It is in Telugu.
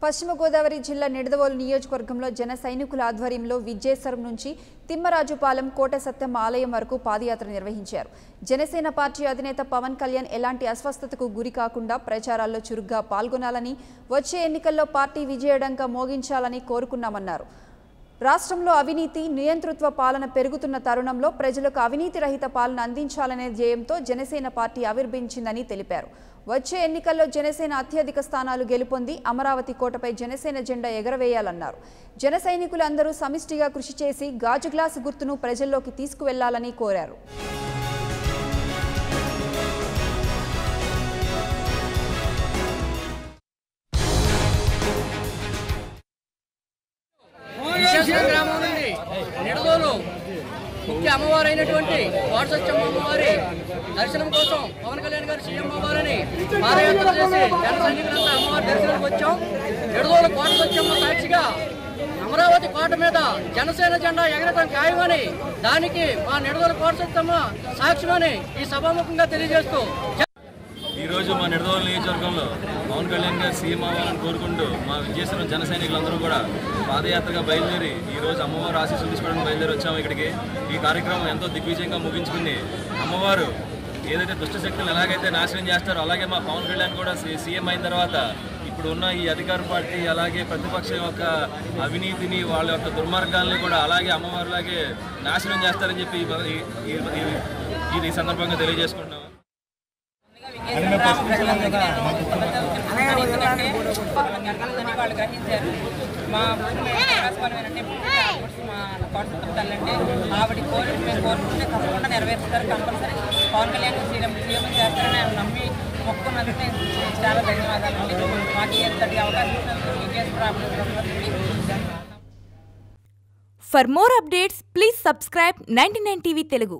పశ్చిమ గోదావరి జిల్లా నిడదవోలు నియోజకవర్గంలో జన సైనికుల ఆధ్వర్యంలో విజేశ్వరం నుంచి తిమ్మరాజుపాలెం కోట సత్యమ్మ ఆలయం వరకు పాదయాత్ర నిర్వహించారు. జనసేన పార్టీ అధినేత పవన్ కళ్యాణ్ ఎలాంటి అస్వస్థతకు గురి కాకుండా ప్రచారాల్లో చురుగ్గా పాల్గొనాలని, వచ్చే ఎన్నికల్లో పార్టీ విజయడంగా మోగించాలని కోరుకున్నామన్నారు. రాష్ట్రంలో అవినీతి నియంతృత్వ పాలన పెరుగుతున్న తరుణంలో ప్రజలకు అవినీతి రహిత పాలన అందించాలనే ధ్యేయంతో జనసేన పార్టీ ఆవిర్భవించిందని తెలిపారు. వచ్చే ఎన్నికల్లో జనసేన అత్యధిక స్థానాలు గెలుపొంది అమరావతి కోటపై జనసేన జెండా ఎగరవేయాలన్నారు. జన సైనికులు అందరూ సమిష్టిగా కృషి చేసి గాజు గ్లాసు గుర్తును ప్రజల్లోకి తీసుకువెళ్లాలని కోరారు. గ్రామం నుండి నిడదోలు ముఖ్య అమ్మవారైనటువంటి కోట సత్యమ్మ అమ్మవారి దర్శనం కోసం పవన్ కళ్యాణ్ గారు సీఎం అవ్వాలని పాదయాత్ర చేసి జన సైనికులంతా అమ్మవారి దర్శనానికి వచ్చాం. నిడదోలు కోట సత్యమ్మ సాక్షిగా అమరావతి కోట మీద జనసేన జెండా ఎగరటం ఖాయమని, దానికి మా నిడదోలు కోట సత్యమ్మ సాక్ష్యమని ఈ సభాముఖంగా తెలియజేస్తూ ఈరోజు మా నిడదవోలు నియోజకవర్గంలో పవన్ కళ్యాణ్ గారు సీఎం అవ్వాలని కోరుకుంటూ మా విజేశ్వరం జన సైనికులందరూ కూడా పాదయాత్రగా బయలుదేరి ఈరోజు అమ్మవారు ఆశీస్సులు తీసుకోవడానికి బయలుదేరి వచ్చాము ఇక్కడికి. ఈ కార్యక్రమం ఎంతో దిగ్విజయంగా ముగించుకుని అమ్మవారు ఏదైతే దుష్టశక్తులు ఎలాగైతే నాశనం చేస్తారో అలాగే మా పవన్ కళ్యాణ్ కూడా సీఎం అయిన తర్వాత ఇప్పుడు ఉన్న ఈ అధికార పార్టీ అలాగే ప్రతిపక్షం యొక్క అవినీతిని వాళ్ళ యొక్క దుర్మార్గాల్ని కూడా అలాగే అమ్మవారిలాగే నాశనం చేస్తారని చెప్పి ఈ సందర్భంగా తెలియజేసుకుంటున్నాము. వాళ్ళు గ్రహించారు. మా ఆకాశవాణి మా కోట తల్లంటే ఆవిడ కోరిక మేము కోరుకుంటే తప్పకుండా నెరవేరుస్తారు. కంపల్సరీ పవన్ కళ్యాణ్ సీఎం చేస్తారని ఆయన నమ్మి మొక్కున్నందుకు నేను చాలా ధన్యవాదాలు అండి. మాకు ఎంతటి అవకాశం For more updates, please subscribe 99 TV Telugu.